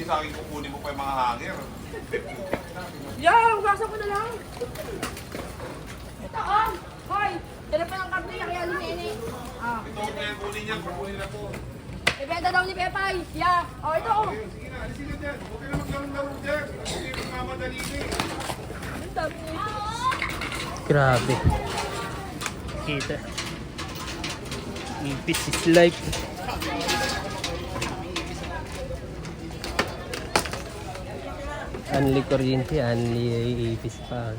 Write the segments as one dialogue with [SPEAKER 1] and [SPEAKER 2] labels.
[SPEAKER 1] sa akin kukunin mo pa yung mga hanger.
[SPEAKER 2] Yeah, ugasan ko na lang. Ito, oh. Hoy, dala pa ng karne, kaya lumini. Ah.
[SPEAKER 1] Ito, kunin niya, kukunin na po.
[SPEAKER 2] Ibenta daw ni Pepay. Yeah. Oh, ito, oh.
[SPEAKER 1] Sige na, alisin na dyan. Huwag ka na maglarong-laro dyan. Hindi magmamadali na eh.
[SPEAKER 2] Ang dami niya.
[SPEAKER 3] Grabe. Kita. Ipis is life. Anli kuryente, anli ipis pa.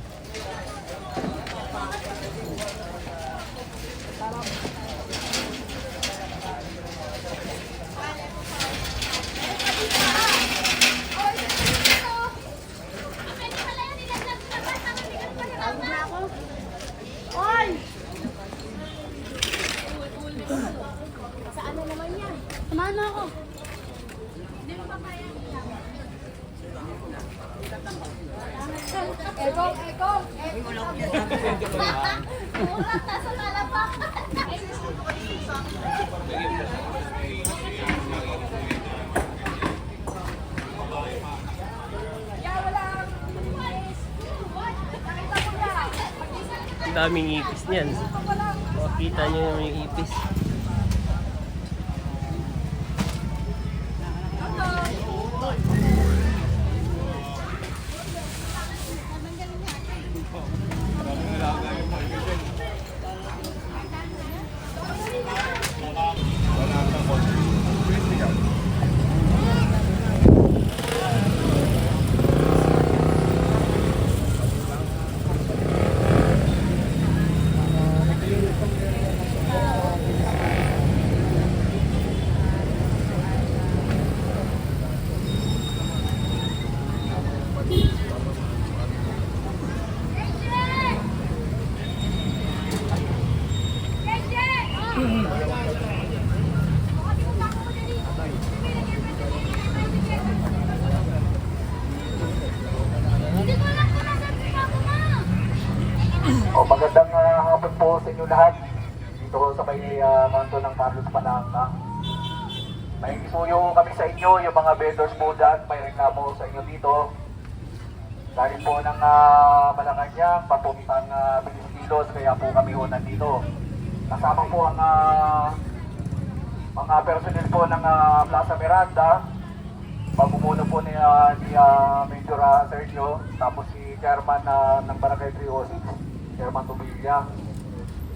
[SPEAKER 2] Hoy! Saan na naman yan? Samahan mo ako. Hindi mo pa kaya. Ekong! Ulat na sa talapak!
[SPEAKER 3] Ang daming ipis niyan. Makita nyo yung ipis.
[SPEAKER 4] Magandang hapon po sa inyo lahat dito sa may kanto ng Carlos Palangka. May isuyo kami sa inyo, yung mga vendors po dyan, may reklamo sa inyo dito. Galing po ng Malacanang, papuntang Pilipinos, kaya po kami ho nandito. Kasama po ang mga personnel po ng Plaza Miranda, pamumuno po ni Major Sergio, tapos si Chairman ng Barangay 306. Chairman Tubilla.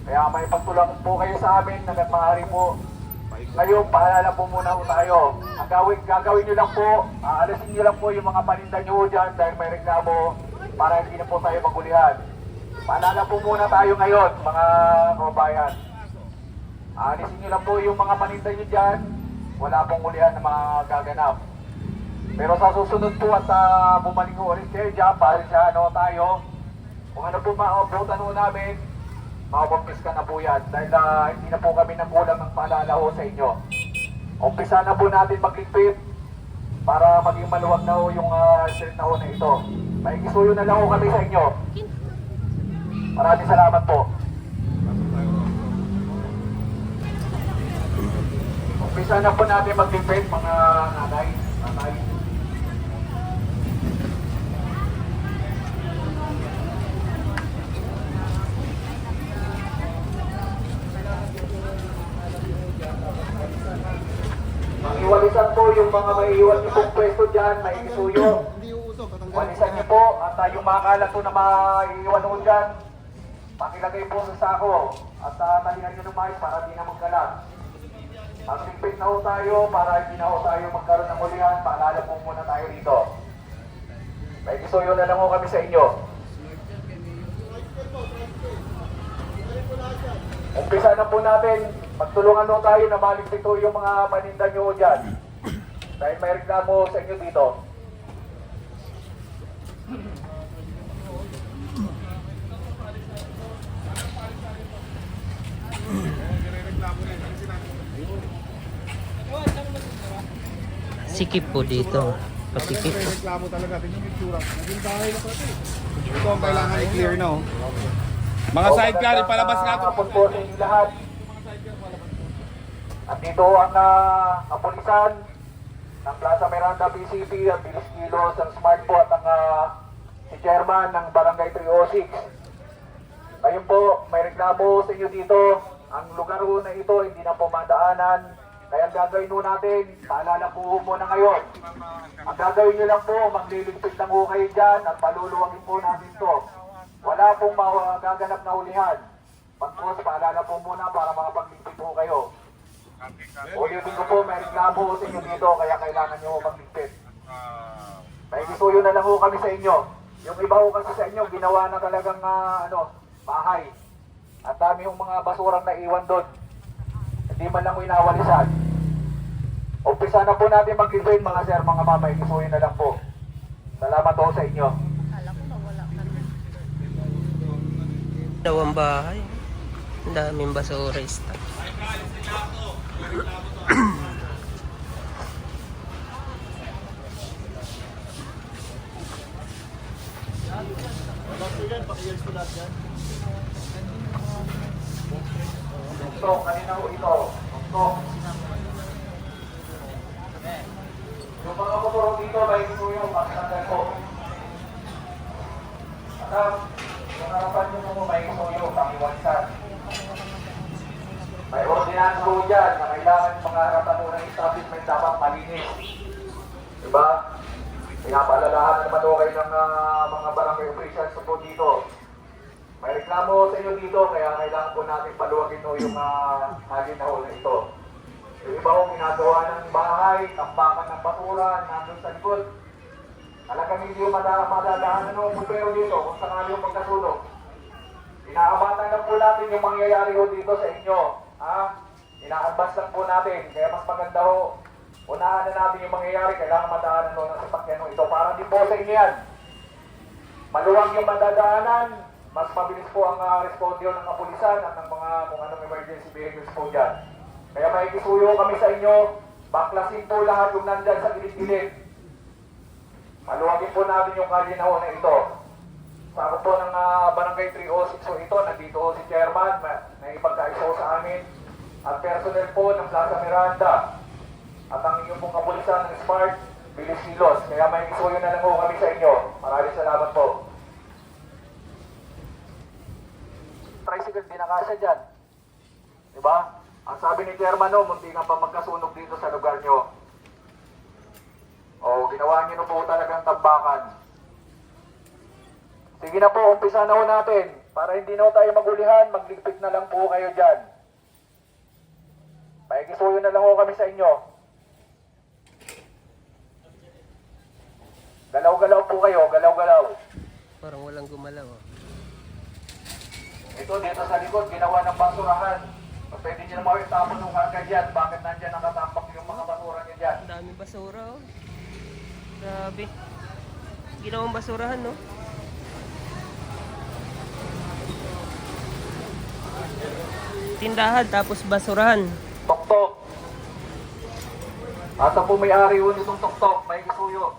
[SPEAKER 4] Kaya may pagtulong po kayo sa amin na maaari po. Ngayon, paalala po muna po tayo. Ang gagawin nyo lang po, aalasin nyo lang po yung mga paninda nyo dyan dahil may reklamo para hindi na po tayo magulihan. Paalala po muna tayo ngayon, mga kababayan. Aalisin nyo lang po yung mga paninda nyo dyan, wala pong ulihan na mga gaganap. Pero sa susunod po at bumalik ko ulit kayo dyan, para sa tayo, kung ano po makabutan ho namin, makabumpis ka na po yan dahil hindi na po kami nangkulang ng paalala ho sa inyo. Umpisa na po natin magligpit para maging maluwag na ho yung street na ho na ito. May isuyo na lang ho kami sa inyo. Maraming salamat po. Umpisa na po natin magligpit mga nanay. Iwalisan po yung mga may iwan niyo pong pwesto dyan, may isuyo. Walisan niyo po at yung mga kalat po na maiiwan po dyan, pakilagay po sa sako at talihan niyo ng mais para di na magkalat. Magligpit na ho tayo para hindi na ho tayo magkaroon ng ulihan, paalala po muna tayo dito. May isuyo na lang ho kami sa inyo. Umpisa na po natin. Magtulungan mo tayo na maligpit po yung mga paninda nyo dyan. Dahil may reklamo sa inyo dito.
[SPEAKER 3] Sikip po dito. Pasikip.
[SPEAKER 1] Reklamo talaga. Tingnan yung itsura. Naging bahay na pati. Ito ang kailangan i-clear na oh. Mga sidecar, ipalabas nga ito.
[SPEAKER 4] Hapon po sa inyo lahat. At dito ang kapulisan, ng Plaza Miranda PCP, ang Bilis Kilos, ang Smart po at ang si Chairman ng Barangay 306. Ngayon po, may reklamo sa inyo dito. Ang lugar po na ito hindi na po madaanan. Kaya ang gagawin po natin, paalala po muna ngayon. Ang gagawin nyo lang po, magliligpit lang po kayo dyan at paluluwagin po natin to. Wala pong gaganap na ulihan. Pagpos, paalala po muna para makapagligpit po kayo. Ulitin ko po, may reklamo sa inyo dito, kaya kailangan nyo magligpit. May isuyo na lang po kami sa inyo. Yung iba po kasi sa inyo, ginawa na talagang bahay. At dami yung mga basurang naiwan doon. Hindi man lang winawalisan. Umpisa na po natin mag-event mga sir, mga mama, isuyo na lang po. Salamat po sa inyo.
[SPEAKER 3] Dalawang bahay. Ang daming basura stock.
[SPEAKER 4] So, kanina po ito. So, yung mga motor dito, may ito yung pagkakal po. At yung harapan nyo mo, may ito yung pangiwansan. May ordinance po dyan na kailangan yung mga harapan mo ng establishment dapat malinis. Diba? Pinapaalalahan naman po kayo ng mga barangay officials po dito. May reklamo sa inyo dito, kaya kailangan po natin paluwagin yung halinaw na ito. Yung iba kong ginagawa ng bahay, tambakan ng basura, nandun sa likod. Talagang hindi yung madadaanan ng bumpero dito kung sakali yung magkasunog. Inaabatan lang po natin yung mangyayari ho dito sa inyo. Inaambas lang po natin, kaya mas maganda ho. Unahan na natin yung mangyayari, kailangan madaanan ho ng sasakyan ito. Para di po sa inyo yan. Maluwag yung madadaanan, mas mabilis po ang respondiyo ng kapulisan at ng mga kung anong emergency vehicles po dyan. Kaya may kisuyo kami sa inyo, baklasin po lahat yung nandyan sa gilid-gilid. Maluwagin po natin yung kalinaw na ito. Sa po ng Barangay 306 so ito, nandito si Chairman, na ipagkaiso sa amin. At personnel po ng Plaza Miranda. At ang inyong pong kapulisan ng Smart, Bilis Kilos. Kaya may kisuyo na lang po kami sa inyo. Maraming salamat po. Tricycle, di nakasya dyan. Diba? Ang sabi ni Chairman, munti nga pa magkasunog dito sa lugar nyo. O, ginawa nyo na po talagang tambakan. Sige na po, umpisa na ho natin. Para hindi na tayo magulihan, magligpit na lang po kayo dyan. Pakikisuyo na lang ho kami sa inyo. Galaw-galaw po kayo, galaw-galaw.
[SPEAKER 3] Parang walang gumalaw.
[SPEAKER 4] Ito, dito sa likod, ginawa ng basurahan. Pwede nyo naman itapon nung agad yan. Bakit nandyan nakatapak yung mga basura nyo dyan?
[SPEAKER 3] Ang daming basura, oh. Grabe. Ginawang basurahan, no? Tindahan, tapos basurahan.
[SPEAKER 4] Tok-tok. Asa po may-ari yun itong tok-tok, may kisuyo.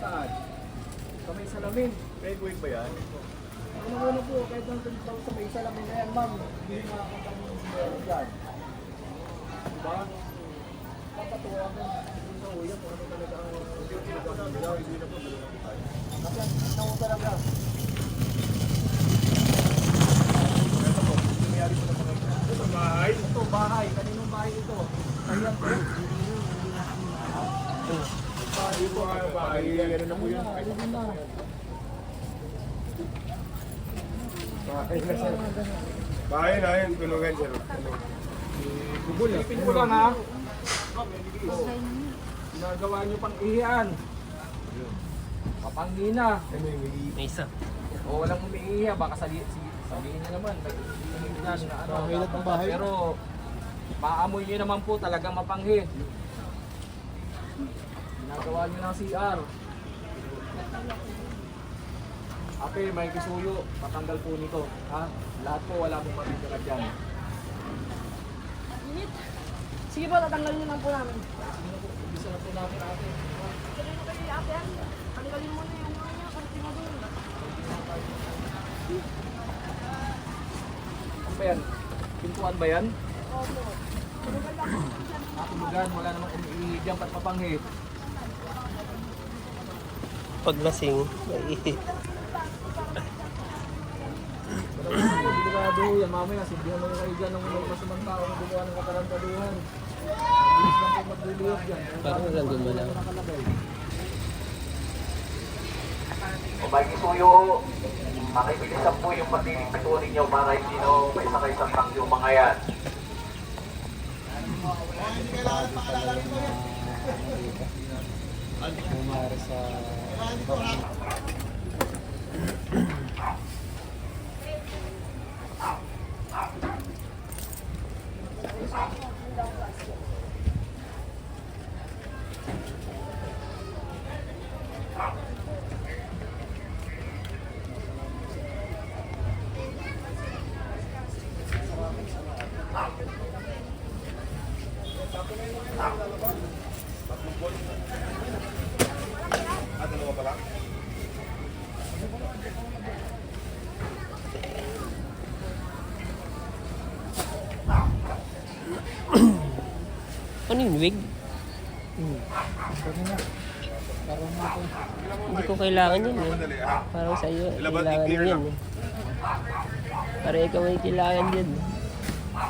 [SPEAKER 1] Saan? Sa may salamin. Pegway ba yan? Ano po, kahit ang tagtaw sa may salamin na yan, ma'am. Hindi makakapang dyan. Diba? Papatuwa ko. Sa uya, kung ano talaga ang hindi na po tayo. Kasi ang talaga. Ito po, mayari po na mga ito, bahay. Ito, bahay. Kaninong bahay ito? Ayan po. Bahay po, bahay. Gano'n na po yun. Bahay na yun, tulungan sir. Bubul, ipin ko lang ha. Nagawa nyo pang ihian. Papanghina.
[SPEAKER 3] May isa.
[SPEAKER 4] O walang umiihiya, baka sabihin nyo naman. Mahilat ng bahay. Pero maamoy nyo naman po talagang mapanghi. Ginagawa nyo ng CR. Ate, may kisuyo. Patanggal po nito. Ha? Lahat po wala pong matitira dyan.
[SPEAKER 2] Sige po, tatanggalin nyo lang po namin.
[SPEAKER 4] Bisa
[SPEAKER 1] Ano ba yan? Pintuan ba yan? Tulugan, wala namang umiihi at mapanghi.
[SPEAKER 3] Pag lasing, maihi.
[SPEAKER 1] Delikado yan, mamaya sindihan mo kayo dyan ng may masamang tao na gumawa ng katarantaduhan. Bilis lang kayo magliliyog dyan.
[SPEAKER 3] Parang walang gumalaw.
[SPEAKER 4] Kung may isuyo, makibilisan po yung pagliligpit po ninyo para hindi no may sakay sa truck yung mga yan.
[SPEAKER 3] Ano yun, wig? Hindi ko kailangan yun eh. Parang sa'yo, kailangan mo yun eh. Para ikaw ay kailangan yun.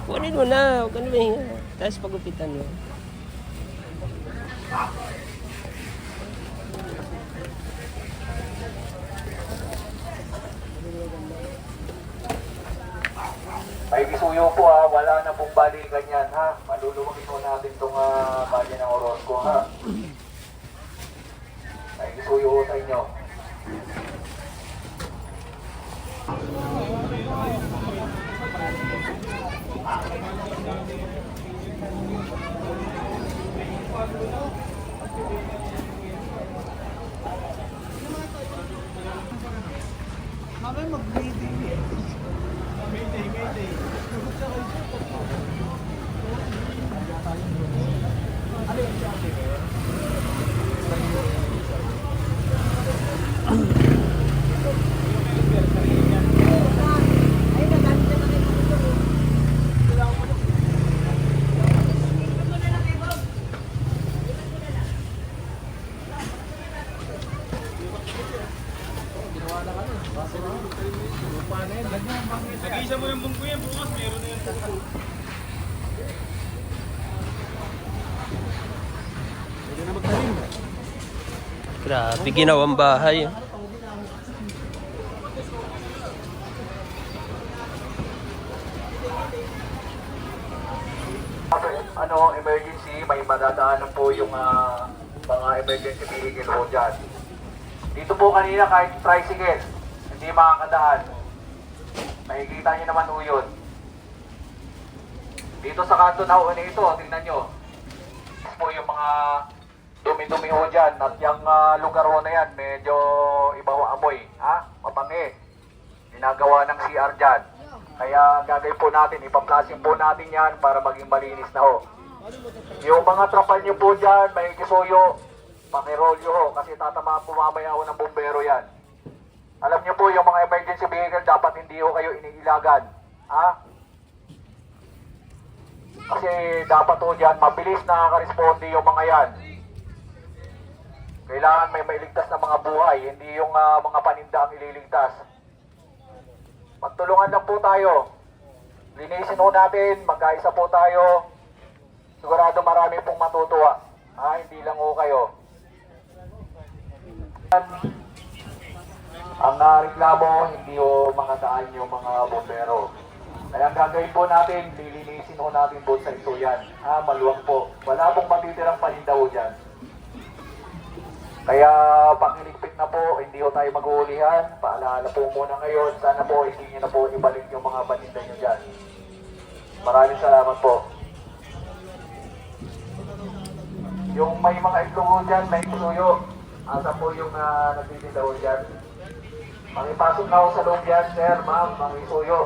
[SPEAKER 3] Kunin mo na, huwag ka na mahinga. Tapos pagupitan mo.
[SPEAKER 4] May isuyo po ha, wala na pong balikan yan ha. Maluluwagin po natin itong bali ng Orozco ha. May isuyo po sa inyo.
[SPEAKER 1] Nag-iisa mo yung bungko yan, bukas meron na yan. Pwede na magtanim.
[SPEAKER 3] Grabe, ginawang bahay.
[SPEAKER 4] Ano, emergency, may madadaanan po yung mga emergency vehicle po dyan. Dito po kanina kahit tricycle, hindi makakadaan. Makikita nyo naman po yun. Dito sa kanto na uwan ito, tingnan nyo. Po yung mga dumi-dumi ho dyan. At yung lugar ho na yan, medyo ibaw amoy. Ha? Mabangi. Ginagawa ng CR dyan. Kaya gagawin po natin, ipa-flashing po natin yan para maging malinis na ho. Yung mga trapal nyo po dyan, may kisuyo, pakirolyo ho, kasi tatamaan po mamaya ho ng bumbero yan. Alam nyo po, yung mga emergency vehicle, dapat hindi ho kayo iniilagan. Ha? Kasi dapat ho dyan, mabilis nakaka-responde yung mga yan. Kailangan may mailigtas na mga buhay, hindi yung mga paninda ang ililigtas. Magtulungan lang po tayo. Linisin ho natin, magkaisa po tayo. Sigurado marami pong matutuwa. Hindi lang ho kayo. Ang reklamo, hindi ho makadaan yung mga bombero. Kaya ang gagawin po natin, lilinisin ho natin po sa ito yan. Maluwag po. Wala pong matitirang paninda ho dyan. Kaya pakiligpit na po, hindi ho tayo mag-uulihan. Paalala po muna ngayon. Sana po hindi nyo na po ibalik yung mga paninda nyo dyan. Maraming salamat po. Yung may mga itlog dyan, may isuyo. Asa po yung nagtitinda ho dyan. Makipasok na ho sa loob yan, sir, ma'am, mga isuyo.